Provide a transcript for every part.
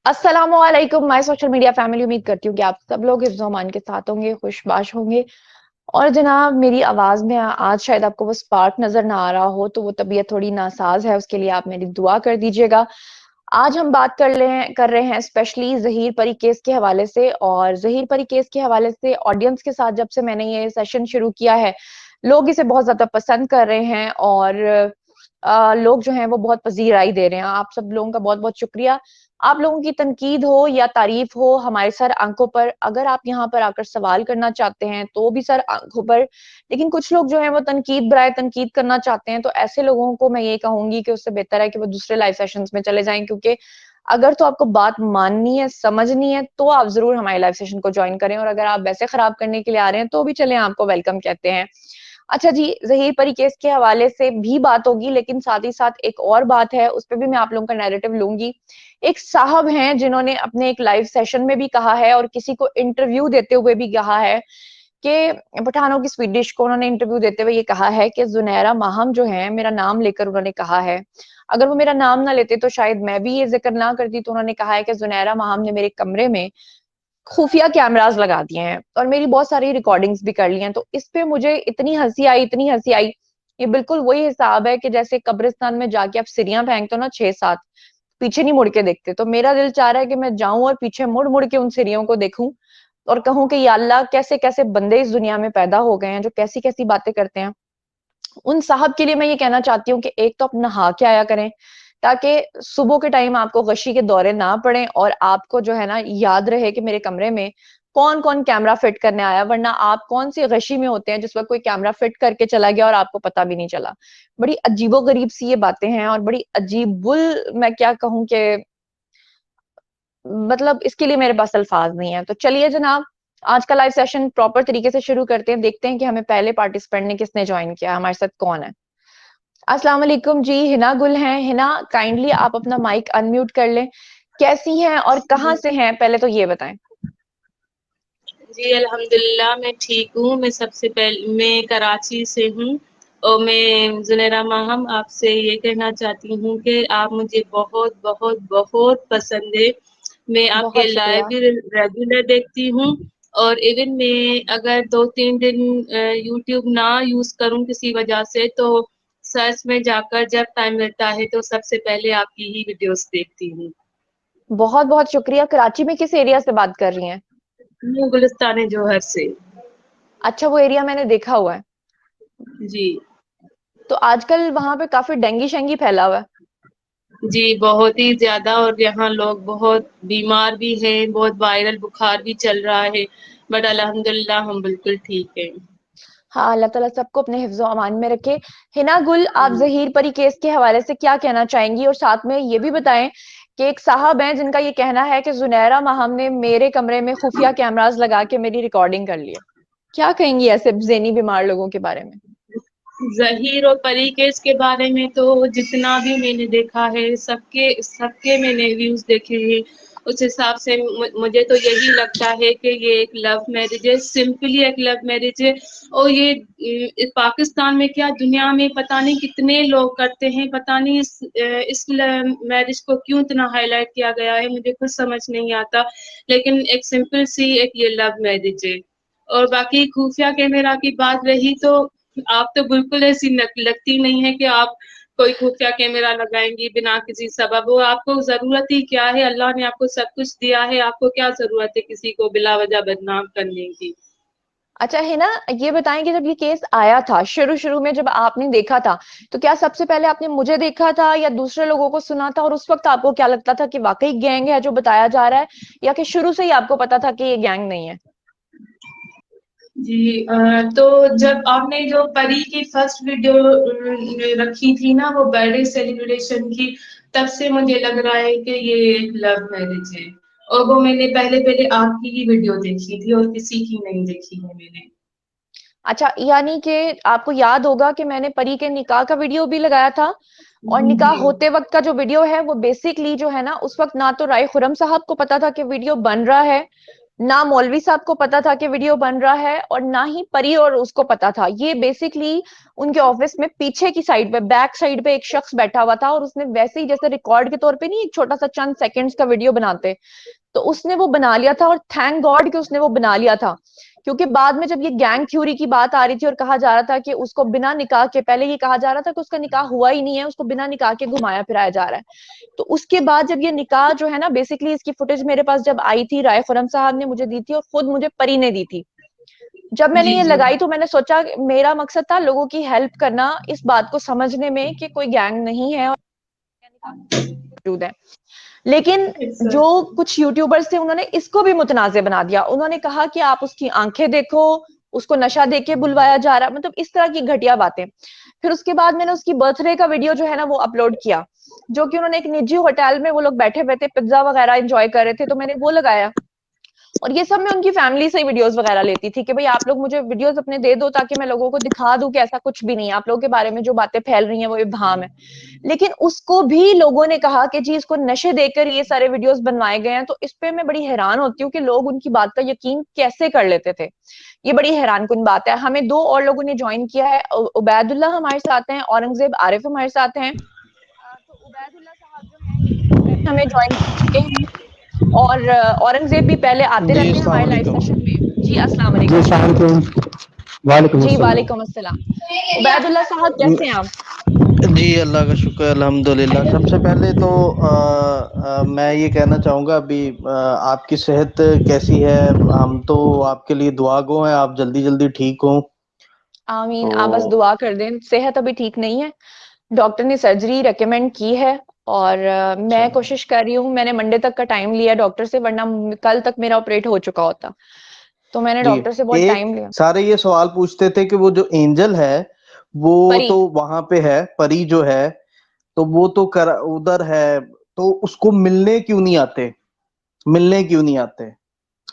अस्सलामुअलैकुम my social media family. उम्मीद करती हूँ कि आप सब लोग हिफ्ज़-ओ-अमान के साथ होंगे, खुशबाश होंगे। और जनाब मेरी आवाज़ में आज शायद आपको वो स्पार्क नज़र ना आ रहा हो, तो वो तबीयत थोड़ी नासाज़ है, उसके लिए आप मेरी दुआ कर दीजिएगा। आज हम बात कर रहे हैं स्पेशली ज़हीर परी केस के हवाले से। और ज़हीर परी केस के हवाले से ऑडियंस के साथ जब से मैंने ये सेशन शुरू किया है, लोग इसे बहुत ज़्यादा पसंद कर रहे हैं और लोग जो हैं वो बहुत पज़ीराई दे रहे हैं। आप सब लोगों का बहुत-बहुत शुक्रिया। आप लोगों की तनकीद हो या तारीफ हो हमारे सर आंखों पर, अगर आप यहाँ पर आकर सवाल करना चाहते हैं तो भी सर आंखों पर। लेकिन कुछ लोग जो हैं वो तनकीद बराए तनकीद करना चाहते हैं, तो ऐसे लोगों को मैं ये कहूंगी कि उससे बेहतर है कि वो दूसरे लाइव सेशंस में चले जाएं, क्योंकि अगर तो आपको बात माननी है, समझनी है, तो आप जरूर हमारे लाइव सेशन को ज्वाइन करें। और अगर आप वैसे खराब करने के लिए आ रहे हैं तो भी चलें, आपको वेलकम कहते हैं। अच्छा जी, ज़हीर परी केस के हवाले से भी बात होगी, लेकिन साथ ही साथ एक और बात है, उस पे भी मैं आप लोगों का नैरेटिव लूँगी। एक साहब हैं जिन्होंने अपने एक लाइव सेशन में भी कहा है और किसी को इंटरव्यू देते हुए भी कहा है कि पठानों की स्वीट डिश को उन्होंने इंटरव्यू देते हुए ये कहा है कि ज़ुनैरा माहम जो हैं, मेरा नाम लेकर उन्होंने कहा है। अगर वो मेरा नाम ना लेते तो शायद मैं भी ये ज़िक्र ना करती। तो उन्होंने कहा है कि ज़ुनैरा माहम ने मेरे कमरे में खुफिया कैमरास लगा दिए हैं और मेरी बहुत सारी रिकॉर्डिंग्स भी कर ली हैं। तो इस पे मुझे इतनी हंसी आई। ये बिल्कुल वही हिसाब है कि जैसे कब्रिस्तान में जाके आप सिरियां फेंकते हो ना 6-7, पीछे नहीं मुड़ के देखते। तो मेरा दिल चाह रहा है कि मैं जाऊं और पीछे मुड़ मुड़ के उन सिरियों को देखूं और कहूं कि या अल्लाह, कैसे कैसे बंदे इस दुनिया में पैदा हो गए हैं जो कैसी कैसी बातें करते हैं। उन साहब के लिए मैं ये कहना चाहती हूँ कि एक तो अपना नहा के आया करें, ताकि सुबह के टाइम आपको गशी के दौरे ना पड़े और आपको जो है ना याद रहे कि मेरे कमरे में कौन कौन कैमरा फिट करने आया। वरना आप कौन सी गशी में होते हैं जिस वक्त कोई कैमरा फिट करके चला गया और आपको पता भी नहीं चला। बड़ी अजीबो गरीब सी ये बातें हैं और बड़ी अजीबुल, मैं क्या कहूँ कि मतलब इसके लिए मेरे पास अल्फाज नहीं है। तो चलिए जनाब, आज का लाइव सेशन प्रॉपर तरीके से शुरू करते हैं। देखते हैं कि हमें पहले पार्टिसिपेंट ने किसने ज्वाइन किया, हमारे साथ कौन है। अस्सलाम वालेकुम जी, हिना गुल हैं। हिना, काइंडली आप अपना माइक अनम्यूट कर लें। कैसी हैं और कहाँ से हैं, पहले तो ये बताएं। जी, अल्हम्दुलिल्लाह मैं ठीक हूँ। मैं कराची से हूँ और मैं ज़ुनैरा माहम आपसे ये कहना चाहती हूँ कि आप मुझे बहुत, बहुत, बहुत पसंद है। मैं आपके बहुत लाइव शुक्रिया। भी रेगुलर देखती हूँ और इवन मैं अगर 2-3 दिन यूट्यूब ना यूज़ करूँ किसी वजह से तो सर्च में जाकर जब टाइम मिलता है तो सबसे पहले आपकी ही वीडियोज़ देखती हूँ। बहुत बहुत शुक्रिया। कराची में किस एरिया से बात कर रही हैं? मैं गुलिस्तान जोहर से। अच्छा, वो एरिया मैंने देखा हुआ है। जी। तो आजकल वहां पे काफी डेंगी शेंगी फैला हुआ है। जी, बहुत ही ज़्यादा और यहाँ लोग बहुत बीमार भी हैं, बहुत वायरल बुखार भी चल रहा है, बट अल्हम्दुलिल्लाह हम बिल्कुल ठीक हैं। हाँ, अल्लाह ताला सबको अपने हिफ्ज़ अमान में रखे। हिना गुल, आप हुँ। ज़हीर परी केस के हवाले से क्या कहना चाहेंगी? और साथ में ये भी बताएं कि एक साहब हैं जिनका ये कहना है कि ज़ुनैरा माहम ने मेरे कमरे में खुफिया कैमरास लगा के मेरी रिकॉर्डिंग कर ली है। क्या कहेंगी ऐसे ज़हनी बीमार लोगों के बारे में? ज़हीर और परी केस के बारे में तो जितना भी मैंने देखा है, सबके सबके मैंने व्यूज़ देखे हैं, उस हिसाब से मुझे तो यही लगता है कि ये एक लव मैरिज है, सिंपली एक लव मैरिज है और ये पाकिस्तान में क्या दुनिया में पता नहीं कितने लोग करते हैं, पता नहीं इस मैरिज को क्यों इतना हाइलाइट किया गया है, मुझे कुछ समझ नहीं आता। लेकिन एक सिंपल सी एक ये लव मैरिज है और बाकी खुफिया कैमरा की बात रही तो आप तो बिल्कुल ऐसी लगती नहीं है कि आप कोई खुफिया कैमरा लगाएँगी बिना किसी सबब। वो आपको ज़रूरत ही क्या है? अल्लाह ने आपको सब कुछ दिया है, आपको क्या ज़रूरत है किसी को बिला वजह बदनाम करने की? अच्छा हिना, ये बताएं कि जब ये केस आया था शुरू-शुरू में, जब आपने देखा था, तो क्या सबसे पहले आपने मुझे देखा था या दूसरे लोगों को सुना था? और उस वक़्त आपको क्या लगता था कि वाक़ई गैंग है जो बताया जा रहा है, या कि शुरू से ही आपको पता था कि ये गैंग नहीं है? जी तो जब आपने जो परी की फर्स्ट वीडियो रखी थी ना वो बर्थडे सेलिब्रेशन की, तब से मुझे लग रहा है कि ये एक लव मैरिज है और वो मैंने पहले-पहले आपकी ही वीडियो देखी थी और किसी की नहीं देखी है मैंने। अच्छा, यानी कि आपको याद होगा कि मैंने परी के निकाह का वीडियो भी लगाया था। और निकाह जी। होते वक़्त का जो वीडियो है वो बेसिकली जो है ना, उस वक़्त ना तो राय खुर्रम साहब को पता था कि वीडियो बन रहा है, ना मौलवी साहब को पता था कि वीडियो बन रहा है और ना ही परी और उसको पता था। ये बेसिकली उनके ऑफिस में पीछे की साइड पे, बैक साइड पे एक शख्स बैठा हुआ था और उसने वैसे ही जैसे रिकॉर्ड के तौर पे नहीं, एक छोटा सा चंद सेकंड्स का वीडियो बनाते, तो उसने वो बना लिया था। और थैंक गॉड कि उसने वो बना लिया था, क्योंकि बाद में जब ये गैंग थ्योरी की बात आ रही थी और कहा जा रहा था कि उसको बिना निकाह के, पहले ये कहा जा रहा था कि उसका निकाह हुआ ही नहीं है, उसको बिना निकाह के घुमाया फिराया जा रहा है। तो उसके बाद जब ये निकाह जो है ना, बेसिकली इसकी फुटेज मेरे पास जब आई थी, राय खुरम साहब ने मुझे दी थी और खुद मुझे परी ने दी थी। जब मैंने जी ये जी। लगाई तो मैंने सोचा, मेरा मकसद था लोगों की हेल्प करना, इस बात को समझने में कि कोई गैंग नहीं है और मौजूद है। लेकिन अच्छा। जो कुछ यूट्यूबर्स थे उन्होंने इसको भी मुतनाज़ बना दिया। उन्होंने कहा कि आप उसकी आंखें देखो, उसको नशा देके बुलवाया जा रहा है, मतलब इस तरह की घटिया बातें। फिर उसके बाद मैंने उसकी बर्थडे का वीडियो जो है ना वो अपलोड किया, जो कि उन्होंने एक निजी होटल में वो लोग बैठे हुए थे, पिज्जा वगैरह एंजॉय कर रहे थे, तो मैंने वो लगाया। और ये सब मैं उनकी फैमिली से ही वीडियोस वगैरह लेती थी कि भाई आप लोग मुझे वीडियोस अपने दे दो ताकि मैं लोगों को दिखा दूं कि ऐसा कुछ भी नहीं है, आप लोगों के बारे में जो बातें फैल रही हैं वो इब्हाम है। लेकिन उसको भी लोगों ने कहा कि जी इसको नशे देकर ये सारे वीडियोस बनवाए गए हैं। तो इस पे मैं बड़ी हैरान होती हूँ कि लोग उनकी बात का यकीन कैसे कर लेते थे। ये बड़ी हैरानकुन बात है। हमें दो और लोगों ने ज्वाइन किया है, उबैदुल्ला हमारे साथ हैं, औरंगजेब आरिफ हमारे साथ हैं। तो उबैदुल्ला साहब जो हैं ये पहले हमें ज्वाइन कर चुके हैं और औरंगजेब भी पहले आते जी रहते हैं अस्सलाम हमारे लाइव वालेकुम। सेशन में। जी अस्सलाम जी वालेकुम। अस्सलाम वालेकुम। वालेकुम जी अस्सलाम। वालेकुम अस्सलाम। उबैदुल्ला साहब कैसे हैं आप? जी अल्लाह का शुक्र अल्हम्दुलिल्लाह। सबसे पहले तो मैं ये कहना चाहूँगा अभी आपकी सेहत कैसी है? हम तो आपके लिए दुआ गो हैं, आप जल्दी जल्दी ठीक हों। आमीन। आप बस तो दुआ कर दें। सेहत अभी ठीक नहीं है, डॉक्टर ने सर्जरी रेकमेंड की है और अच्छा मैं कोशिश कर रही हूँ। मैंने मंडे तक का टाइम लिया डॉक्टर से, वरना कल तक मेरा ऑपरेट हो चुका होता। तो मैंने जी। डॉक्टर से बहुत एक टाइम लिया। सारे ये सवाल पूछते थे कि वो जो एंजल है वो परी। तो वहां पे है, परी जो है तो वो तो कर उधर है, तो उसको मिलने क्यों नहीं आते? मिलने क्यों नहीं आते?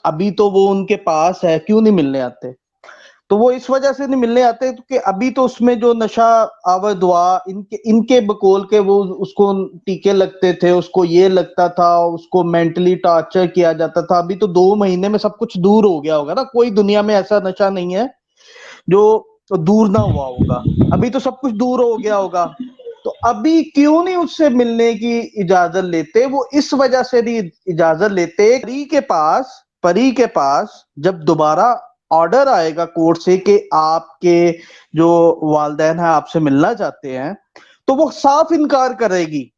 अभी तो वो उनके पास है, क्यों नहीं मिलने आते? तो वो इस वजह से नहीं मिलने आते कि अभी तो उसमें जो नशा आवर दुआ इनके इनके बकोल के वो उसको टीके लगते थे, उसको ये लगता था, उसको मेंटली टॉर्चर किया जाता था। अभी तो 2 महीने में सब कुछ दूर हो गया होगा ना। कोई दुनिया में ऐसा नशा नहीं है जो दूर ना हुआ होगा। अभी तो सब कुछ दूर हो गया होगा। तो अभी क्यों नहीं उससे मिलने की इजाजत लेते? वो इस वजह से नहीं इजाजत लेते, परी के पास जब दोबारा ऑर्डर आएगा कोर्ट से कि आपके जो वालदैन है आपसे मिलना चाहते हैं, तो वो साफ इनकार करेगी।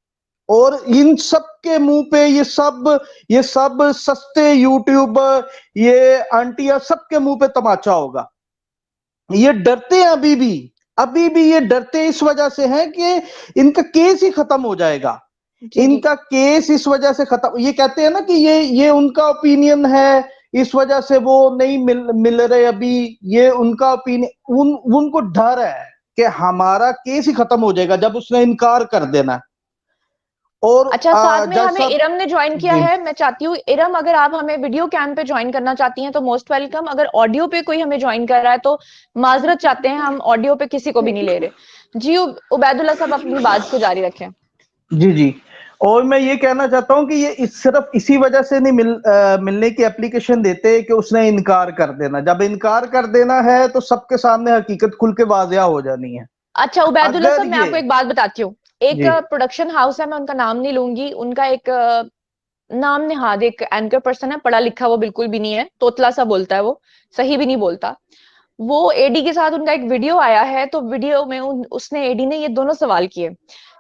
और इन सब के मुंह पे ये सब सस्ते यूट्यूबर, ये आंटियां, सबके मुंह पे तमाचा होगा। ये डरते हैं अभी भी ये डरते इस वजह से हैं कि इनका केस ही खत्म हो जाएगा। जी जी। इनका केस इस वजह से खत्म, ये कहते हैं ना कि ये उनका ओपिनियन है, इस वजह से वो नहीं मिल रहे अभी। ये उनका ओपिनियन, उनको डर है कि हमारा केस ही खत्म हो जाएगा जब उसने इनकार कर देना। और अच्छा, साथ में जज हमें साहब। इरम ने ज्वाइन किया जी है। मैं चाहती हूँ इरम, अगर आप हमें वीडियो कैम पे ज्वाइन करना चाहती हैं तो मोस्ट वेलकम। अगर ऑडियो पे कोई हमें ज्वाइन कर रहा है तो माजरत चाहते हैं, हम ऑडियो पे किसी को भी नहीं ले रहे। जी उबैदुल्ला साहब अपनी बात को जारी रखें। जी जी। और मैं ये कहना चाहता हूं कि ये सिर्फ इसी वजह से नहीं मिलने की एप्लीकेशन देते कि उसने इनकार कर देना। जब इनकार कर देना है तो सबके सामने हकीकत खुल के वाजिया हो जानी है। अच्छा उबैदुल्ला अगर साहब, मैं ये आपको एक बात बताती हूँ। एक जी प्रोडक्शन हाउस है, मैं उनका नाम नहीं लूंगी, उनका एक नाम नेहाद एक एंकर पर्सन है, पढ़ा लिखा वो बिल्कुल भी नहीं है, तोतला सा बोलता है वो, सही भी नहीं बोलता। वो एडी के साथ उनका एक वीडियो आया है, तो वीडियो में उसने, एडी ने ये दोनों सवाल किए।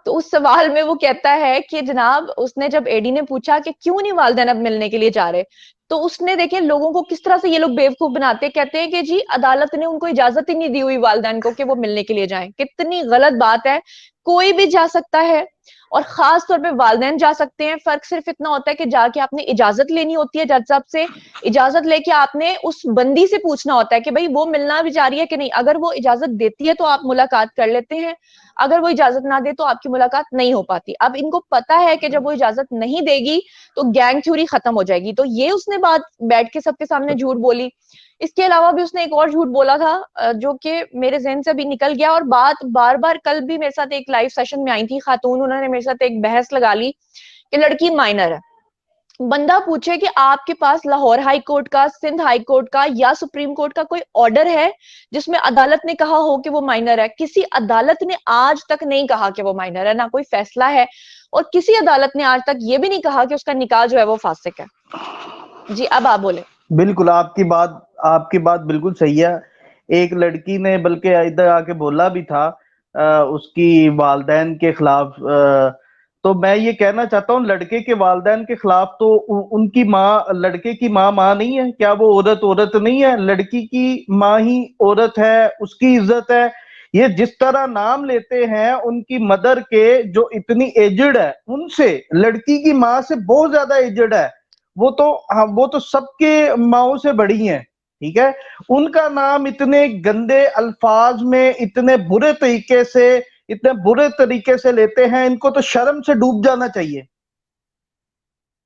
तो उस सवाल में वो कहता है कि जनाब, उसने जब एडी ने पूछा कि क्यों नहीं वालिदैन अब मिलने के लिए जा रहे, तो उसने, देखे लोगों को किस तरह से ये लोग बेवकूफ बनाते हैं। कहते हैं कि जी अदालत ने उनको इजाजत ही नहीं दी हुई वालिदैन को कि वो मिलने के लिए जाएं। कितनी गलत बात है। कोई भी जा सकता है और खास तौर पे वालिदैन जा सकते हैं। फर्क सिर्फ इतना होता है कि जाके आपने इजाजत लेनी होती है जज साहब से। इजाजत लेके आपने उस बंदी से पूछना होता है कि भाई वो मिलना भी जा रही है कि नहीं। अगर वो इजाजत देती है तो आप मुलाकात कर लेते हैं, अगर वो इजाजत ना दे तो आपकी मुलाकात नहीं हो पाती। अब इनको पता है कि जब वो इजाजत नहीं देगी तो गैंग थ्योरी खत्म हो जाएगी। तो ये उसने बात बैठ के सबके सामने झूठ बोली। इसके अलावा भी उसने एक और झूठ बोला था, जो कि मेरे जहन से अभी निकल गया। और बात बार बार, कल भी मेरे साथ एक लाइव सेशन में आई थी खातून, उन्होंने मेरे साथ एक बहस लगा ली कि लड़की माइनर है। बंदा पूछे कि आपके पास लाहौर हाई कोर्ट का, सिंध हाई कोर्ट का या सुप्रीम कोर्ट का कोई ऑर्डर है जिसमें अदालत ने कहा हो कि वो माइनर है? किसी अदालत ने आज तक नहीं कहा कि वो माइनर है, ना कोई फैसला है, और किसी अदालत ने आज तक ये भी नहीं कहा कि उसका निकाह जो है वो फासिक है। जी अब आप बोले। बिल्कुल आपकी बात बिल्कुल सही है। एक लड़की ने बल्कि इधर आके बोला भी था उसकी वालदैन के खिलाफ, तो मैं ये कहना चाहता हूँ लड़के के वालदैन के खिलाफ तो उनकी माँ, लड़के की माँ नहीं है क्या? वो औरत नहीं है? लड़की की माँ ही औरत है, उसकी इज्जत है। ये जिस तरह नाम लेते हैं उनकी मदर के, जो इतनी एजड है, उनसे, लड़की की माँ से बहुत ज्यादा एजड है वो तो। हाँ, वो तो सबके माओ से बड़ी हैं, ठीक है। उनका नाम इतने गंदे अल्फाज में, इतने बुरे तरीके से लेते हैं, इनको तो शर्म से डूब जाना चाहिए।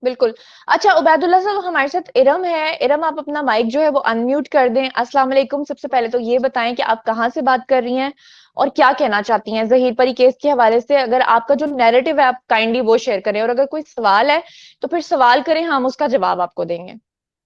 बिल्कुल। अच्छा उबैदुल्ला साहब, हमारे साथ इरम है। इरम, आप अपना माइक जो है वो अनम्यूट कर दें। अस्सलाम वालेकुम। सबसे पहले तो ये बताएं कि आप कहाँ से बात कर रही हैं और क्या कहना चाहती हैं ज़हीर परी केस के हवाले से। अगर आपका जो नैरेटिव है आप काइंडली वो शेयर करें, और अगर कोई सवाल है तो फिर सवाल करें, हम उसका जवाब आपको देंगे।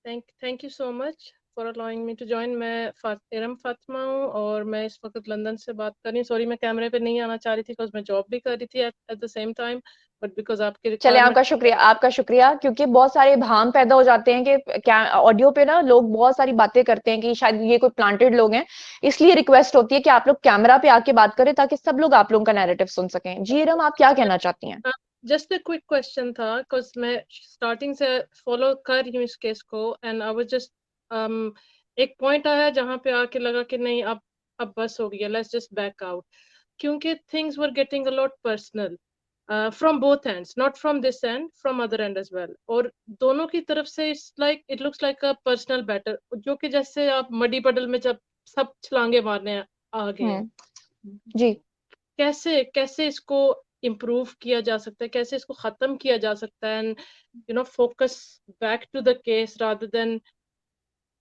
Thank you so much for allowing me to join. मैं इरम फातिमा हूँ और मैं इस वक्त लंदन से बात कर रही हूँ। सॉरी मैं कैमरे पे नहीं आना चाह रही थी बिकॉज मैं जॉब भी कर रही थी at the same time, but because आपके चले, रिक्वायरमेंट। आपका शुक्रिया, क्योंकि बहुत सारे भाम पैदा हो जाते हैं कि क्या ऑडियो पे ना लोग बहुत सारी बातें करते हैं कि शायद ये कोई प्लांटेड लोग हैं। इसलिए रिक्वेस्ट होती है कि आप लोग कैमरा पे आके बात करें ताकि सब लोग आप लोगों का नैरेटिव सुन सकें। जी इरम, आप क्या कहना चाहती हैं? जस्ट अ क्विक क्वेश्चन था बिकॉज मैं स्टार्टिंग से फॉलो कर रही हूँ इस केस को एंड आई वाज जस्ट एक पॉइंट आया जहाँ पे आके लगा कि नहीं अब बस हो गया, लेट्स जस्ट बैक आउट, क्योंकि things were getting a lot personal from both ends, not from this end, from other end as well. और दोनों की तरफ से it looks like a personal battle, जो कि जैसे आप मडी पडल में जब सब छलांगे मारने आ गए हैं। जी कैसे कैसे इसको इम्प्रूव किया जा सकता है, कैसे इसको खत्म किया जा सकता है, and focus back to the case rather than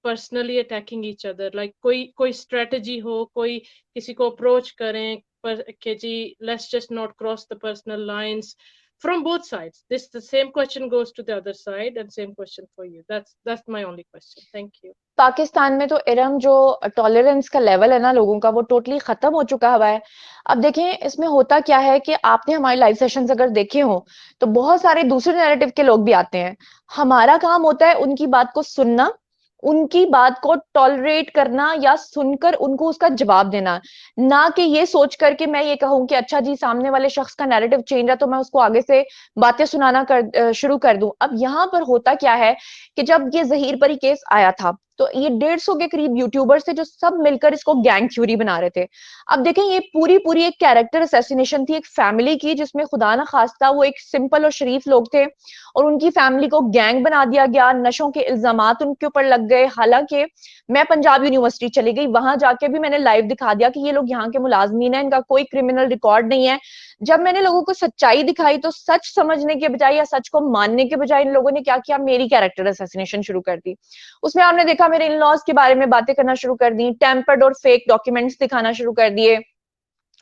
personally attacking each other. Like कोई स्ट्रेटजी हो, कोई किसी को अप्रोच करें पर कि जी let's just not cross the personal lines from both sides. The same question goes to the other side and same question for you. That's my only question. Thank you. Pakistan में तो इरम जो टॉलरेंस का level है ना लोगों का, वो totally खत्म हो चुका हुआ है। अब देखें इसमें होता क्या है कि आपने हमारे लाइव सेशंस अगर देखे हो तो बहुत सारे दूसरे नैरेटिव के लोग भी आते हैं। हमारा काम होता है उनकी बात को सुनना, उनकी बात को टॉलरेट करना या सुनकर उनको उसका जवाब देना, ना कि ये सोच करके मैं ये कहूं कि अच्छा जी सामने वाले शख्स का नैरेटिव चेंज है तो मैं उसको आगे से बातें सुनाना शुरू कर दूं। अब यहाँ पर होता क्या है कि जब ये ज़हीर परी केस आया था तो ये 150 के करीब यूट्यूबर्स थे जो सब मिलकर इसको गैंग थ्योरी बना रहे थे। अब देखें ये पूरी एक कैरेक्टर असैसिनेशन थी एक फैमिली की, जिसमें खुदा ना खास्ता वो एक सिंपल और शरीफ लोग थे और उनकी फैमिली को गैंग बना दिया गया, नशों के इल्जामात उनके ऊपर लग गए। हालांकि मैं पंजाब यूनिवर्सिटी चली गई, वहां जाके भी मैंने लाइव दिखा दिया कि ये लोग यहाँ के मुलाजमीन है, इनका कोई क्रिमिनल रिकॉर्ड नहीं है। जब मैंने लोगों को सच्चाई दिखाई तो सच समझने के बजाय या सच को मानने के बजाय इन लोगों ने क्या किया, मेरी कैरेक्टर असैसिनेशन शुरू कर दी। उसमें आपने देखा मेरे इन लॉज के बारे में बातें करना शुरू कर दी, टेम्पर्ड और फेक डॉक्यूमेंट्स दिखाना शुरू कर दिए,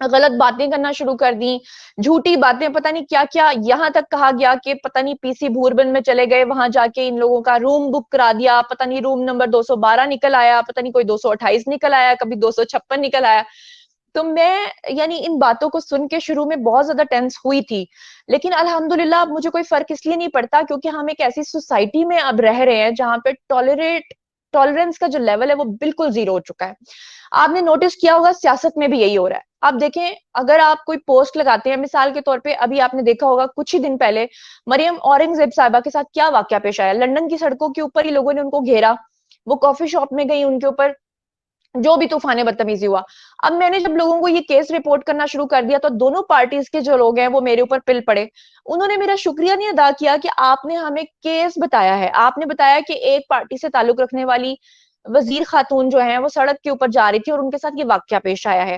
गलत बातें करना शुरू कर दी, झूठी बातें, पता नहीं क्या क्या। यहां तक कहा गया कि पता नहीं पीसी भूरबन में चले गए, वहां जाके इन लोगों का रूम बुक करा दिया, पता नहीं रूम नंबर 212 निकल आया, पता नहीं कोई 228 निकल आया, कभी 256 निकल आया। तो मैं यानी इन बातों को सुन के शुरू में बहुत ज्यादा टेंस हुई थी, लेकिन अल्हम्दुलिल्लाह अब मुझे कोई फर्क इसलिए नहीं पड़ता क्योंकि हम एक ऐसी सोसाइटी में अब रह रहे हैं जहां पे टॉलरेंस का जो लेवल है वो बिल्कुल जीरो हो चुका है। आपने नोटिस किया होगा सियासत में भी यही हो रहा है। आप देखें अगर आप कोई पोस्ट लगाते हैं, मिसाल के तौर पे अभी आपने देखा होगा कुछ ही दिन पहले मरियम औरंगजेब साहिबा के साथ क्या वाकया पेश आया, लंदन की सड़कों के ऊपर ही लोगों ने उनको घेरा, वो कॉफी शॉप में गई, उनके ऊपर जो भी तूफाने बदतमीजी हुआ। अब मैंने जब लोगों को ये केस रिपोर्ट करना शुरू कर दिया तो दोनों पार्टीज के जो लोग हैं वो मेरे ऊपर पिल पड़े। उन्होंने मेरा शुक्रिया नहीं अदा किया कि आपने हमें केस बताया है, आपने बताया कि एक पार्टी से ताल्लुक रखने वाली वजीर खातून जो है वो सड़क के ऊपर जा रही थी और उनके साथ ये वाकया पेश आया है।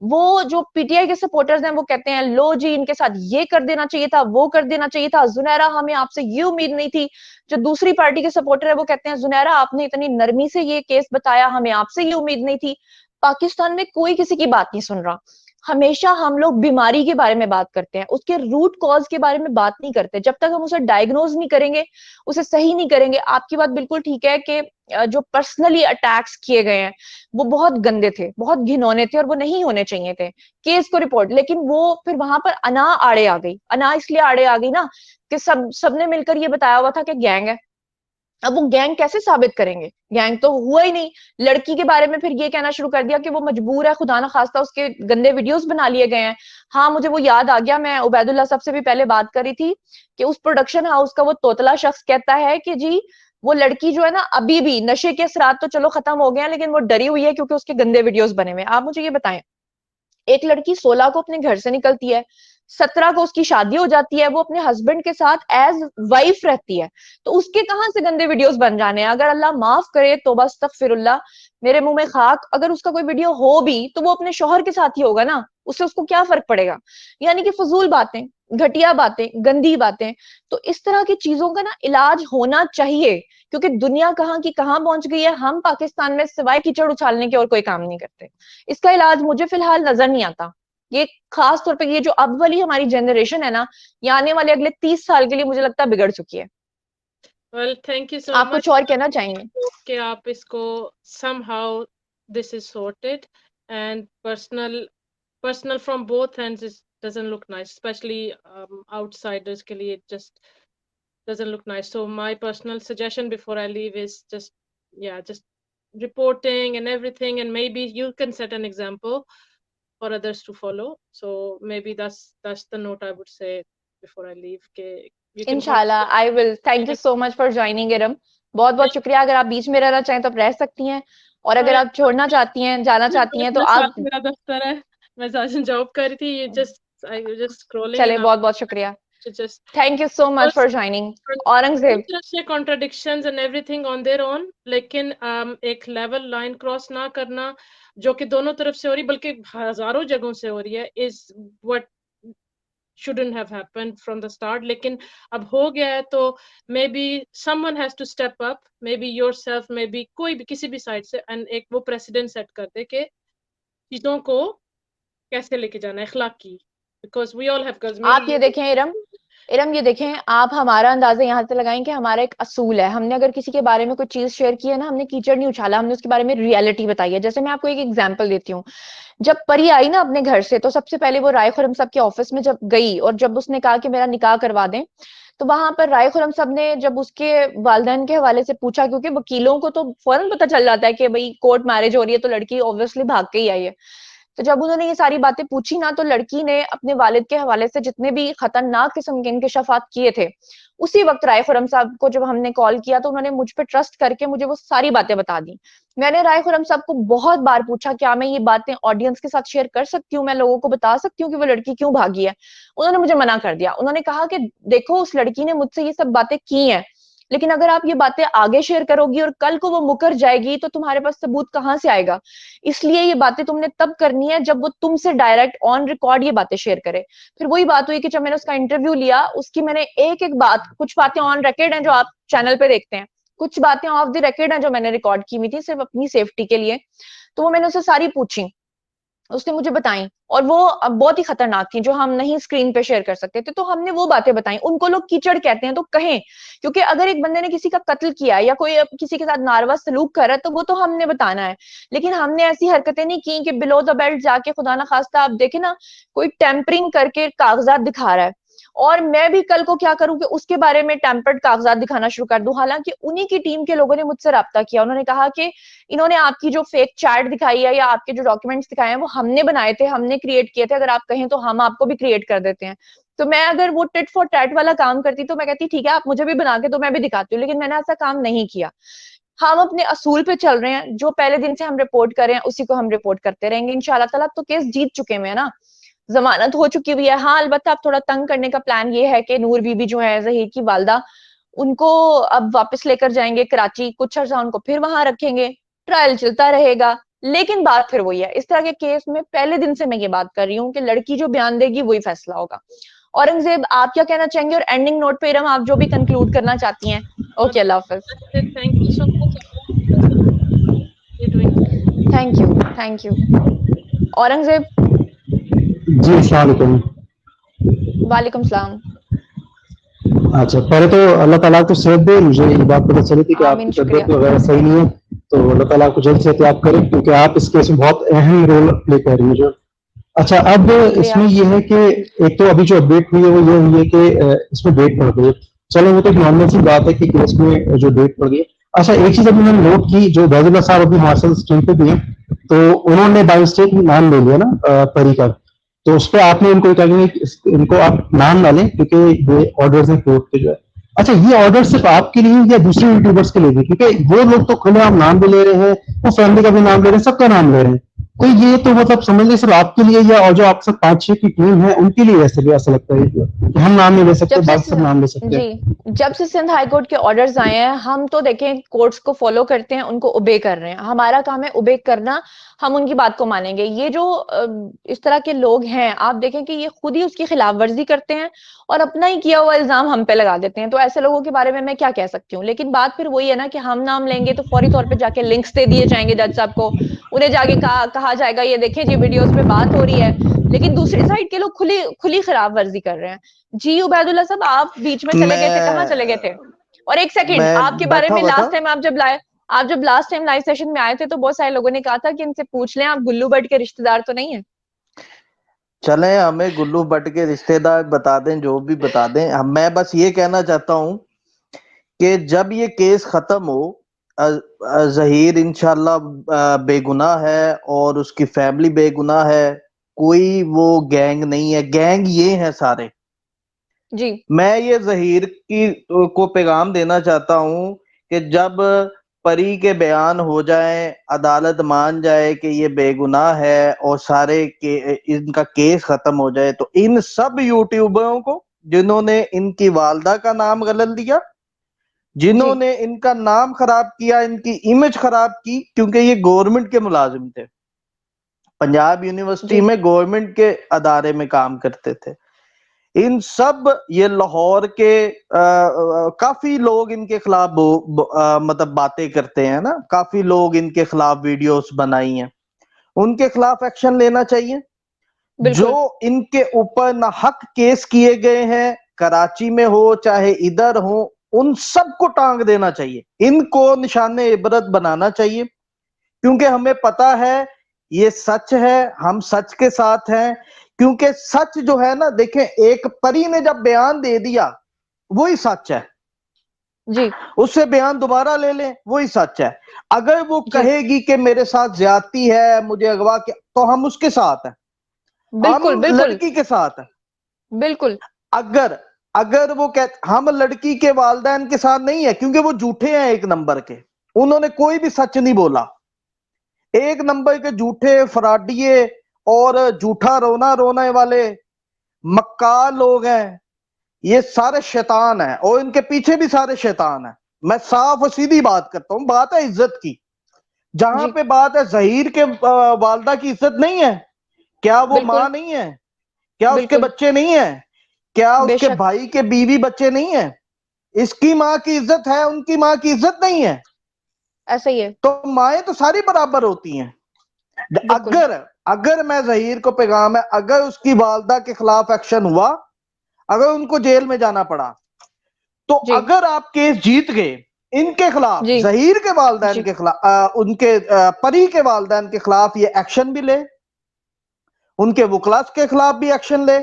वो जो पीटीआई के सपोर्टर्स हैं वो कहते हैं लो जी इनके साथ ये कर देना चाहिए था, वो कर देना चाहिए था, जुनैरा हमें आपसे ये उम्मीद नहीं थी। जो दूसरी पार्टी के सपोर्टर है वो कहते हैं जुनैरा आपने इतनी नरमी से ये केस बताया, हमें आपसे ये उम्मीद नहीं थी। पाकिस्तान में कोई किसी की बात नहीं सुन रहा। हमेशा हम लोग बीमारी के बारे में बात करते हैं, उसके रूट कॉज के बारे में बात नहीं करते। जब तक हम उसे डायग्नोज नहीं करेंगे, उसे सही नहीं करेंगे। आपकी बात बिल्कुल ठीक है कि जो पर्सनली अटैक्स किए गए हैं वो बहुत गंदे थे, बहुत घिनौने थे और वो नहीं होने चाहिए थे। केस को रिपोर्ट, लेकिन वो फिर वहां पर अना आड़े आ गई। अना इसलिए आड़े आ गई ना कि सबने मिलकर ये बताया हुआ था कि गैंग है। अब वो गैंग कैसे साबित करेंगे? गैंग तो हुआ ही नहीं। लड़की के बारे में फिर ये कहना शुरू कर दिया कि वो मजबूर है, खुदा ना खास्ता उसके गंदे वीडियोस बना लिए गए हैं। हाँ, मुझे वो याद आ गया, मैं उबैदुल्ला साहब से भी पहले बात करी थी कि उस प्रोडक्शन हाउस का वो तोतला शख्स कहता है कि जी वो लड़की जो है ना, अभी भी नशे के असरात तो चलो खत्म हो गए हैं, लेकिन वो डरी हुई है क्योंकि उसके गंदे वीडियोस बने हुए हैं। आप मुझे ये बताएं, एक लड़की 16 को अपने घर से निकलती है, 17 को उसकी शादी हो जाती है, वो अपने हस्बैंड के साथ एज वाइफ रहती है, तो उसके कहां से गंदे वीडियोस बन जाने हैं? अगर अल्लाह माफ करे, तौबा अस्तगफिरुल्लाह, मेरे मुंह में खाक, अगर उसका कोई वीडियो हो भी तो वो अपने शौहर के साथ ही होगा ना, उससे उसको क्या फर्क पड़ेगा? यानी कि फजूल बातें, घटिया बातें, गंदी बातें। तो इस तरह की चीजों का ना इलाज होना चाहिए, क्योंकि दुनिया कहाँ की कहाँ पहुंच गई है। हम पाकिस्तान में सिवाय कीचड़ उछालने के और कोई काम नहीं करते। इसका इलाज मुझे फिलहाल नजर नहीं आता। ये खास तौर पे ये जो अब वाली हमारी जनरेशन है ना, ये आने वाले अगले 30 साल के लिए मुझे लगता है बिगड़ चुकी है। Well, thank you so आप much. कुछ और कहना चाहेंगे? कि आप इसको somehow this is sorted, and personal from both ends is doesn't look nice, especially outsiders के लिए it just doesn't look nice. So my personal suggestion before I leave is just reporting and everything, and maybe you can set an example for others to follow. So maybe that's the note I would say before I leave. You can इंशाल्लाह I will. Thank you so much for joining Iram, बहुत बहुत शुक्रिया। अगर आप बीच में रहना चाहें तो आप रह सकती हैं, और अगर आप छोड़ना चाहती हैं, जाना चाहती हैं तो आप। मेरा दफ्तर है, मैं जॉब कर रही थी, I was just scrolling चले, and बहुत बहुत शुक्रिया। just thank you so much for joining. Aurangzeb, contradictions and everything on their own, लेकिन एक लेवल लाइन क्रॉस ना करना जो कि दोनों तरफ से हो रही, बल्कि हजारों जगहों से हो रही है, is what shouldn't have happened from the start. लेकिन अब हो गया है, तो maybe someone has to step up, maybe yourself, maybe कोई भी किसी भी साइड से, and एक वो प्रेसिडेंट सेट कर दे कि चीजों को कैसे लेके जाना है, अखलाक की, because we all have girls. आप ये देखें इरम, ये देखें, आप हमारा अंदाजा यहाँ से लगाएं कि हमारा एक असूल है, हमने अगर किसी के बारे में कोई चीज शेयर की है ना, हमने कीचड़ नहीं उछाला, हमने उसके बारे में रियलिटी बताई है। जैसे मैं आपको एक एग्जांपल देती हूँ, जब परी आई ना अपने घर से, तो सबसे पहले वो राय खुरम साहब के ऑफिस में जब गई और जब उसने कहा कि मेरा निकाह करवा दें, तो वहां पर राय खुरम साहब ने जब उसके वालिदैन के हवाले से पूछा, क्योंकि वकीलों को तो फौरन पता चल जाता है कि भाई कोर्ट मैरिज हो रही है, तो लड़की ऑब्वियसली भाग के ही आई है। तो जब उन्होंने ये सारी बातें पूछी ना, तो लड़की ने अपने वालिद के हवाले से जितने भी खतरनाक किस्म के इंकशाफात किए थे, उसी वक्त राय खुरम साहब को जब हमने कॉल किया तो उन्होंने मुझ पे ट्रस्ट करके मुझे वो सारी बातें बता दी। मैंने राय खुरम साहब को बहुत बार पूछा, क्या मैं ये बातें ऑडियंस के साथ शेयर कर सकती हूँ, मैं लोगों को बता सकती हूँ कि वो लड़की क्यों भागी है? उन्होंने मुझे मना कर दिया। उन्होंने कहा कि देखो, उस लड़की ने मुझसे ये सब बातें की हैं, लेकिन अगर आप ये बातें आगे शेयर करोगी और कल को वो मुकर जाएगी, तो तुम्हारे पास सबूत कहाँ से आएगा? इसलिए ये बातें तुमने तब करनी है जब वो तुमसे डायरेक्ट ऑन रिकॉर्ड ये बातें शेयर करे। फिर वही बात हुई कि जब मैंने उसका इंटरव्यू लिया, उसकी मैंने एक एक बात, कुछ बातें ऑन रिकॉर्ड हैं जो आप चैनल पे देखते हैं, कुछ बातें ऑफ द रिकॉर्ड हैं जो मैंने रिकॉर्ड की हुई थी सिर्फ अपनी सेफ्टी के लिए। तो वो मैंने उसे सारी पूछी, उसने मुझे बताई, और वो बहुत ही खतरनाक थी, जो हम नहीं स्क्रीन पे शेयर कर सकते थे। तो हमने वो बातें बताई। उनको लोग कीचड़ कहते हैं तो कहें, क्योंकि अगर एक बंदे ने किसी का कत्ल किया या कोई किसी के साथ नारवा सलूक कर रहा है, तो वो तो हमने बताना है। लेकिन हमने ऐसी हरकतें नहीं की कि बिलो द बेल्ट जाके खुदा ना खास्ता आप देखे ना, कोई टेम्परिंग करके कागजात दिखा रहा है, और मैं भी कल को क्या करूं कि उसके बारे में टेम्पर्ड कागजात दिखाना शुरू कर दूं। हालांकि उन्हीं की टीम के लोगों ने मुझसे राब्ता किया, उन्होंने कहा कि इन्होंने आपकी जो फेक चैट दिखाई है या आपके जो डॉक्यूमेंट्स दिखाए हैं वो हमने बनाए थे, हमने क्रिएट किए थे, अगर आप कहें तो हम आपको भी क्रिएट कर देते हैं। तो मैं अगर वो टिट फॉर टैट वाला काम करती तो मैं कहती ठीक है, आप मुझे भी बना के तो मैं भी दिखाती हूँ, लेकिन मैंने ऐसा काम नहीं किया। हम अपने असूल पे चल रहे हैं, जो पहले दिन से हम रिपोर्ट कर रहे हैं उसी को हम रिपोर्ट करते रहेंगे इंशाल्लाह ताला। तो केस जीत चुके हैं ना, जमानत हो चुकी हुई है। हाँ, अलबत्ता अब थोड़ा तंग करने का प्लान ये है कि नूर बीबी जो है ज़हीर की वालदा, उनको अब वापस लेकर जाएंगे कराची, कुछ अर्सा उनको फिर वहां रखेंगे, ट्रायल चलता रहेगा। लेकिन बात फिर वही है, इस तरह के केस में पहले दिन से मैं ये बात कर रही हूँ कि लड़की जो बयान देगी वही फैसला होगा। औरंगजेब, आप क्या कहना चाहेंगे? और एंडिंग नोट पे इरम, आप जो भी कंक्लूड करना चाहती हैं। ओके, अल्लाह हाफिज। Thank you so much. You're doing. Thank you, thank you. Aurangzeb. जी अस्सलाम वालेकुम। वालेकुम सलाम। अच्छा, पहले तो अल्लाह ताला को सेहत दे। मुझे ये बात पता चली थी कि आमीन, आपकी शुक्रिया। तबीयत वगैरह सही नहीं है, तो अल्लाह ताला आपको जल्द से एहतियात करे, क्योंकि आप इस केस में बहुत अहम रोल प्ले कर रही हैं जो। अच्छा, अब शुक्रिया। इसमें ये है कि एक तो अभी जो अपडेट हुई है वो ये हुई है कि इसमें डेट पड़ गई है। चलो वो तो एक नॉर्मल सी बात है कि केस में जो डेट पड़ गई है। अच्छा, एक चीज अभी मैंने नोट की, जो बैजुल्लाह साहब अभी हमारे साथ स्क्रीन पे भी हैं, तो उन्होंने बाय मिस्टेक नाम ले लिया ना परी का। तो उस पर आपने इनको कहा कि इनको आप नाम ना लें, क्योंकि ये ऑर्डर्स हैं कोर्ट के जो है। अच्छा, ये ऑर्डर सिर्फ आपके लिए या दूसरे यूट्यूबर्स के लिए भी? क्योंकि वो लोग तो खुलेआम नाम भी ले रहे हैं, वो फैमिली का भी नाम ले रहे हैं, सबका नाम ले रहे हैं। तो ये तो मतलब समझ लीजिए सिर्फ आपके लिए, या और जो आपके साथ 5-6 की टीम है उनके लिए ऐसे भी ऐसा लगता है कि हम नाम नहीं ले सकते, जब से बाकी सब नाम ले सकते हैं? जी, जब से सिंध हाई कोर्ट के ऑर्डर्स आए हैं, हम तो देखें कोर्ट्स को फॉलो करते हैं, उनको ओबे कर रहे हैं। हमारा काम है ओबे करना, हम उनकी बात को मानेंगे। ये जो इस तरह के लोग हैं, आप देखें कि ये खुद ही उसकी खिलाफ वर्जी करते हैं और अपना ही किया हुआ इल्जाम हम पे लगा देते हैं। तो ऐसे लोगों के बारे में मैं क्या कह सकती हूँ? लेकिन बात फिर वही है ना कि हम नाम लेंगे तो फौरी तौर पे जाके लिंक्स दे दिए जाएंगे जज साहब को, उन्हें जाके कहा जाएगा ये देखें जी वीडियोस में बात हो रही है। लेकिन दूसरी साइड के लोग खुली खुली खिलाफ वर्जी कर रहे हैं। जी उबैदुल्ला साहब, आप बीच में चले गए थे, कहाँ चले गए थे? मैं और एक सेकंड, मैं आपके बारे बैठा में हुआ था। आप जब लास्ट टाइम लाइव सेशन में आए थे तो बहुत सारे लोगों ने कहा था कि इनसे पूछ लें आप गुल्लू भट्ट के रिश्तेदार तो नहीं है। चले हमें गुल्लू भट्ट के रिश्तेदार बता दें, जो भी बता दें, मैं बस ये कहना चाहता हूँ कि जब ये केस खत्म हो, जहीर इंशाल्लाह बेगुनाह है और उसकी फैमिली बेगुनाह है। कोई वो गैंग नहीं है, गैंग ये है सारे। जी मैं ये जहीर की को पैगाम देना चाहता हूं कि जब परी के बयान हो जाए, अदालत मान जाए कि ये बेगुनाह है और सारे के इनका केस खत्म हो जाए, तो इन सब यूट्यूबरों को जिन्होंने इनकी वालदा का नाम गलत दिया, जी जिन्होंने इनका नाम खराब किया, इनकी इमेज खराब की, क्योंकि ये गवर्नमेंट के मुलाजिम थे, पंजाब यूनिवर्सिटी जी में गवर्नमेंट के अदारे में काम करते थे। इन सब ये लाहौर के काफी लोग इनके खिलाफ मतलब बातें करते हैं ना, काफी लोग इनके खिलाफ वीडियोस बनाई हैं। उनके खिलाफ एक्शन लेना चाहिए। जो बिल्कुल इनके ऊपर नाहक केस किए गए हैं, कराची में हो चाहे इधर हो, उन सबको टांग देना चाहिए, इनको निशाने इबरत बनाना चाहिए। क्योंकि हमें पता है ये सच है, हम सच के साथ हैं। क्योंकि सच जो है ना, देखें, एक परी ने जब बयान दे दिया वही सच है, जी उससे बयान दोबारा ले लें वही सच है। अगर वो जी कहेगी कि मेरे साथ ज्यादती है, मुझे अगवा किया, तो हम उसके साथ हैं, बिल्कुल हम बिल्कुल लड़की के साथ हैं। बिल्कुल अगर अगर वो हम लड़की के वालिदैन के साथ नहीं है, क्योंकि वो झूठे हैं एक नंबर के, उन्होंने कोई भी सच नहीं बोला, एक नंबर के झूठे फराडिये और झूठा रोना रोने वाले मक्कार लोग हैं। ये सारे शैतान हैं और इनके पीछे भी सारे शैतान हैं। मैं साफ और सीधी बात करता हूं, बात है इज्जत की। जहां जी पे बात है जहीर के वालदा की इज्जत नहीं है, क्या वो बिल्कुल मां नहीं है? क्या उसके बिल्कुल बच्चे नहीं है? क्या उसके बेशक भाई के बीवी बच्चे नहीं है? इसकी मां की इज्जत है, उनकी मां की इज्जत नहीं है। ऐसा ही है। तो माएं तो सारी बराबर होती हैं। बिल्कुल अगर अगर मैं जहीर को पैगाम है, अगर उसकी वालदा के खिलाफ एक्शन हुआ, अगर उनको जेल में जाना पड़ा, तो जी अगर आप केस जीत गए, इनके खिलाफ, जी जहीर के वालदैन जी के खिलाफ, उनके परी के वालदैन के खिलाफ ये एक्शन भी ले, उनके वकलास के खिलाफ भी एक्शन ले,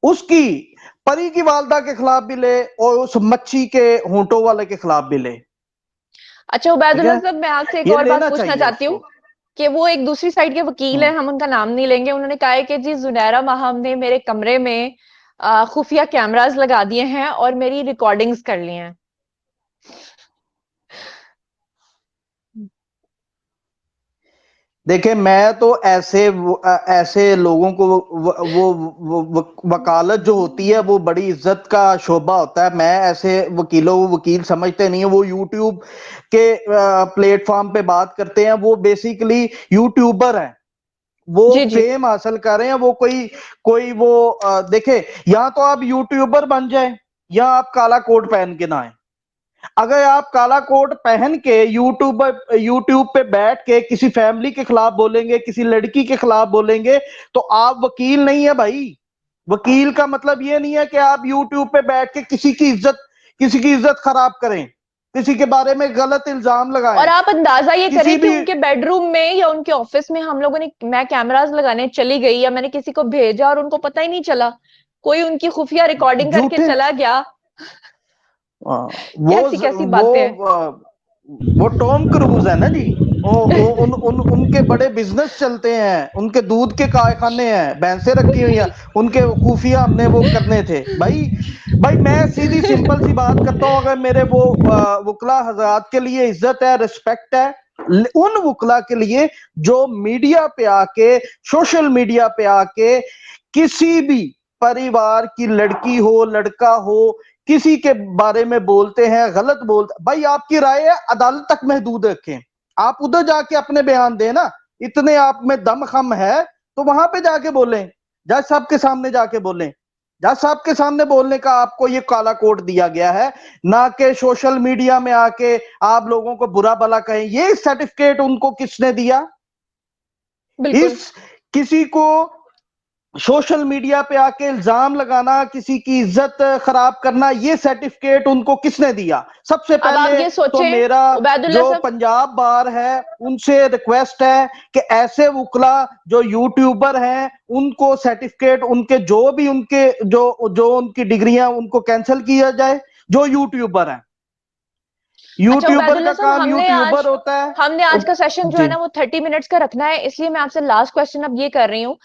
उसकी परी की वालदा के खिलाफ भी ले और उस मच्छी के होंठों वाले के खिलाफ भी ले। अच्छा ठीक उबैदुल्ला है, साहब, मैं आपसे एक ये और बात लेना पूछना चाहिए चाहती हूँ उसको। कि वो एक दूसरी साइड के वकील हैं, हम उनका नाम नहीं लेंगे। उन्होंने कहा है कि जी जुनैरा माहम ने मेरे कमरे में खुफिया कैमरास लगा दिए हैं और मेरी रिकॉर्डिंग्स कर ली हैं। देखिए, मैं तो ऐसे लोगों को वकालत जो होती है वो बड़ी इज्जत का शोभा होता है। मैं ऐसे वकीलों को वकील समझते नहीं है। वो यूट्यूब के प्लेटफॉर्म पे बात करते हैं, वो बेसिकली यूट्यूबर हैं, वो जी जी फेम हासिल कर रहे हैं। वो कोई कोई वो देखे, या तो आप यूट्यूबर बन जाए या आप काला कोट पहन के ना आए। अगर आप काला कोट पहन के यूट्यूब पे बैठ के किसी फैमिली के खिलाफ बोलेंगे, किसी लड़की के खिलाफ बोलेंगे, तो आप वकील नहीं है भाई। वकील का मतलब ये नहीं है कि आप यूट्यूब पे बैठ के किसी की इज्जत खराब करें, किसी के बारे में गलत इल्जाम लगाएं। और आप अंदाजा ये किसी करें कि भी उनके बेडरूम में या उनके ऑफिस में हम लोगों ने, मैं कैमरास लगाने चली गई या मैंने किसी को भेजा और उनको पता ही नहीं चला, कोई उनकी खुफिया रिकॉर्डिंग करके झूठे चला गया। कैसी कैसी बातें हैं। वो टॉम क्रूज है ना जी। उनके बड़े बिजनेस चलते हैं, उनके दूध के कारखाने हैं, भैंसे रखी हुई हैं, उनके खुफिया हमने वो करने थे भाई मैं सीधी सिंपल सी बात करता हूँ। अगर मेरे वो वकला हजरात के लिए इज्जत है, रिस्पेक्ट है, उन वकला के लिए जो मीडिया पे आके, सोशल मीडिया पे आके किसी भी परिवार की लड़की हो, लड़का हो, किसी के बारे में बोलते हैं, गलत बोलते, भाई आपकी राय है, अदालत तक महदूद रखें। आप उधर जाके अपने बयान दें ना, इतने आप में दम खम है तो वहां पे जाके बोलें, जज साहब के सामने जाके बोलें। जज साहब के सामने बोलने का आपको ये काला कोड दिया गया है, ना कि सोशल मीडिया में आके आप लोगों को बुरा भला कहें। ये सर्टिफिकेट उनको किसने दिया? इस किसी को सोशल मीडिया पे आके इल्जाम लगाना, किसी की इज्जत खराब करना, ये सर्टिफिकेट उनको किसने दिया? सबसे पहले तो मेरा जो पंजाब बार है उनसे रिक्वेस्ट है कि ऐसे वकला जो यूट्यूबर हैं उनको सर्टिफिकेट, उनके जो भी उनके जो उनकी डिग्रियां उनको कैंसिल किया जाए, जो यूट्यूबर हैं। यूट्यूबर का काम यूट्यूबर होता है। हमने आज का सेशन जो है ना वो 30 मिनट्स का रखना है, इसलिए मैं आपसे लास्ट क्वेश्चन अब ये कर रही हूँ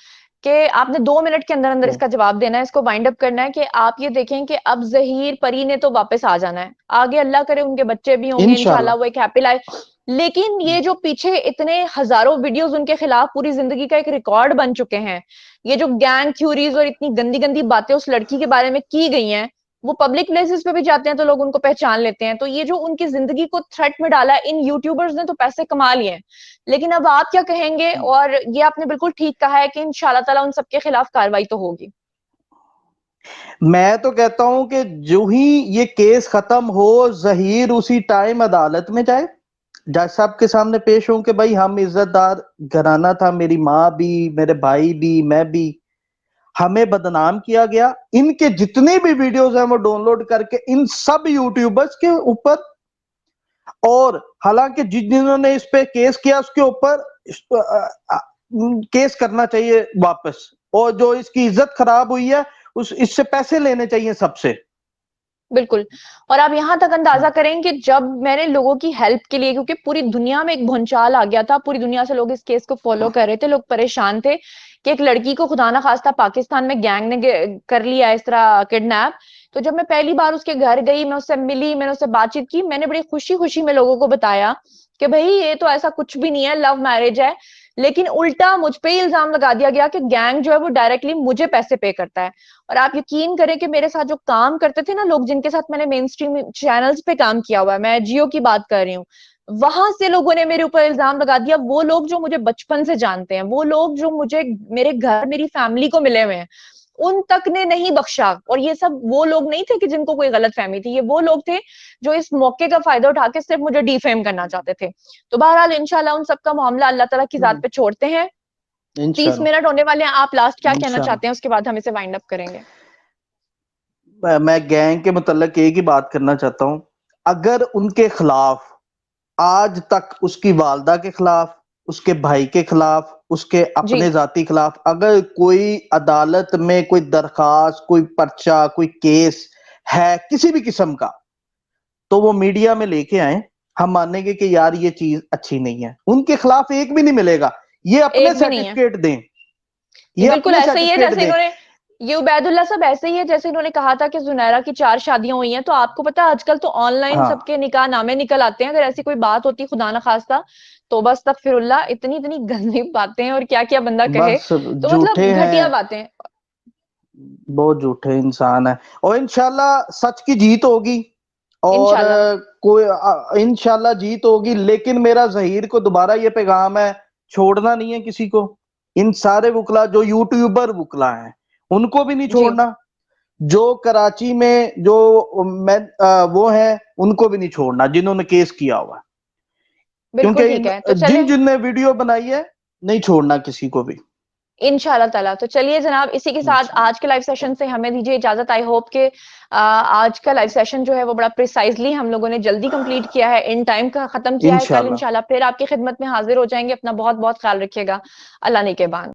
कि आपने 2 मिनट के अंदर अंदर इसका जवाब देना है, इसको वाइंड अप करना है कि आप ये देखें कि अब ज़हीर परी ने तो वापस आ जाना है, आगे अल्लाह करे उनके बच्चे भी होंगे इंशाल्लाह, वो एक हैप्पी लाइफ। लेकिन ये जो पीछे इतने हजारों वीडियोस उनके खिलाफ पूरी जिंदगी का एक रिकॉर्ड बन चुके हैं, ये जो गैंग थ्योरीज और इतनी गंदी गंदी बातें उस लड़की के बारे में की गई हैं, वो पब्लिक प्लेसेस पे भी जाते हैं तो लोग उनको पहचान लेते हैं। तो ये जो उनकी जिंदगी को थ्रेट में डाला है इन यूट्यूबर्स ने, तो पैसे कमा लिए हैं, लेकिन अब आप क्या कहेंगे? और ये आपने बिल्कुल ठीक कहा है कि इंशाल्लाह ताला उन सबके खिलाफ कार्रवाई तो होगी। मैं तो कहता हूं कि जो ही ये केस खत्म हो, ज़हीर उसी टाइम अदालत में जाए, जज साहब के सामने पेश हो कि भाई हम इज्जतदार घराना था, मेरी माँ भी, मेरे भाई भी, मैं भी, हमें बदनाम किया गया। इनके जितने भी वीडियोस हैं वो डाउनलोड करके इन सब यूट्यूबर्स के ऊपर, और हालांकि जिन्होंने इस पे केस किया उसके ऊपर केस करना चाहिए वापस, और जो इसकी इज्जत खराब हुई है इससे पैसे लेने चाहिए सबसे। बिल्कुल। और आप यहां तक अंदाजा करें कि जब मैंने लोगों की हेल्प के लिए, क्योंकि पूरी दुनिया में एक भूचाल आ गया था, पूरी दुनिया से लोग इस केस को फॉलो कर रहे थे, लोग परेशान थे कि एक लड़की को खुदा ना खास्ता पाकिस्तान में गैंग ने कर लिया इस तरह किडनैप। तो जब मैं पहली बार उसके घर गई, मैं उससे मिली, मैंने उससे बातचीत की, मैंने बड़ी खुशी खुशी में लोगों को बताया कि भाई ये तो ऐसा कुछ भी नहीं है, लव मैरिज है। लेकिन उल्टा मुझ पे ही इल्जाम लगा दिया गया कि गैंग जो है वो डायरेक्टली मुझे पैसे पे करता है। और आप यकीन करें कि मेरे साथ जो काम करते थे ना लोग, जिनके साथ मैंने मेन स्ट्रीम चैनल्स पे काम किया हुआ है, मैं जियो की बात कर रही हूँ, वहां से लोगों ने मेरे ऊपर इल्जाम लगा दिया। वो लोग जो मुझे बचपन से जानते हैं, वो लोग जो मुझे मेरे घर मेरी फैमिली को मिले हुए हैं, उन तक ने नहीं बख्शा। और ये सब वो लोग नहीं थे कि जिनको कोई गलत फहमी थी, ये वो लोग थे जो इस मौके का फायदा उठा के सिर्फ मुझे डिफेम करना चाहते थे। तो बहरहाल इंशाल्लाह उन सबका मामला अल्लाह ताला की जात पे छोड़ते हैं। 30 मिनट होने वाले हैं, आप लास्ट क्या कहना चाहते हैं, उसके बाद हम इसे वाइंड अप करेंगे। मैं गैंग के मुतल्लिक एक ही बात करना चाहता हूं, अगर उनके खिलाफ आज तक, उसकी वालदा के खिलाफ, उसके भाई के खिलाफ, उसके अपने जाती खिलाफ अगर कोई अदालत में कोई दरखास्त, कोई पर्चा, कोई केस है किसी भी किस्म का, तो वो मीडिया में लेके आए, हम मानेंगे कि यार ये चीज अच्छी नहीं है। उनके खिलाफ एक भी नहीं मिलेगा, ये अपने सर्टिफिकेट दें। ये बिल्कुल ऐसे ही है जैसे इन्होंने, ये उबैदुल्ला साहब ऐसे ही है जैसे इन्होंने कहा था कि जुनैरा की 4 शादियां हुई हैं। तो आपको पता है आजकल तो ऑनलाइन सबके निकाह नामे निकल आते हैं। अगर ऐसी कोई बात होती खुदा ना खास्ता, तो बस तकफिरुल्लाह, इतनी इतनी गंदी बातें और क्या क्या बंदा कहे, तो मतलब घटिया बातें, बहुत झूठे इंसान है। और इंशाल्लाह सच की जीत होगी, और कोई इंशाल्लाह जीत होगी। लेकिन मेरा ज़हीर को दोबारा ये पैगाम है, छोड़ना नहीं है किसी को। इन सारे वकला जो यूट्यूबर वकला हैं उनको भी नहीं छोड़ना, जो कराची में जो वो है उनको भी नहीं छोड़ना जिन्होंने केस किया हुआ है, बिल्कुल क्योंकि ठीक है। तो चले जिनने वीडियो बनाई है नहीं छोड़ना किसी को भी इंशाल्लाह ताला। तो चलिए जनाब, इसी के साथ आज के लाइव सेशन से हमें दीजिए इजाजत। आई होप के आज का लाइव सेशन जो है वो बड़ा प्रिसाइजली हम लोगों ने जल्दी कंप्लीट किया है, इन टाइम का खत्म किया है। कल इंशाल्लाह। इंशाल्लाह फिर आपकी खिदमत में हाजिर हो जाएंगे। अपना बहुत बहुत ख्याल रखिएगा। अल्लाह ने के बाद।